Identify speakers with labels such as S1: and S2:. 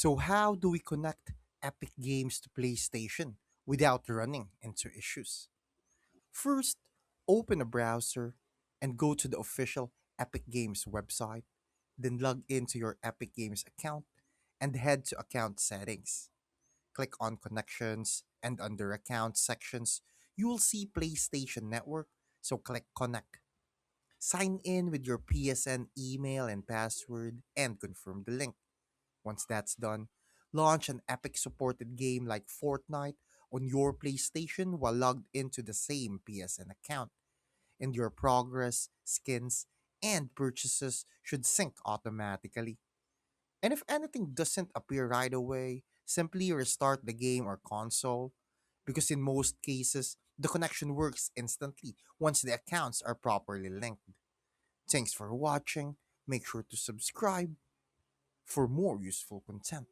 S1: So, how do we connect Epic Games to PlayStation without running into issues? First, open a browser and go to the official Epic Games website, then log into your Epic Games account and head to account settings. Click on connections and under account sections, you will see PlayStation Network, so click connect. Sign in with your PSN email and password and confirm the link. Once that's done, launch an Epic supported game like Fortnite on your PlayStation while logged into the same PSN account, and your progress, skins, and purchases should sync automatically. And if anything doesn't appear right away, simply restart the game or console, because in most cases, the connection works instantly once the accounts are properly linked. Thanks for watching. Make sure to subscribe for more useful content.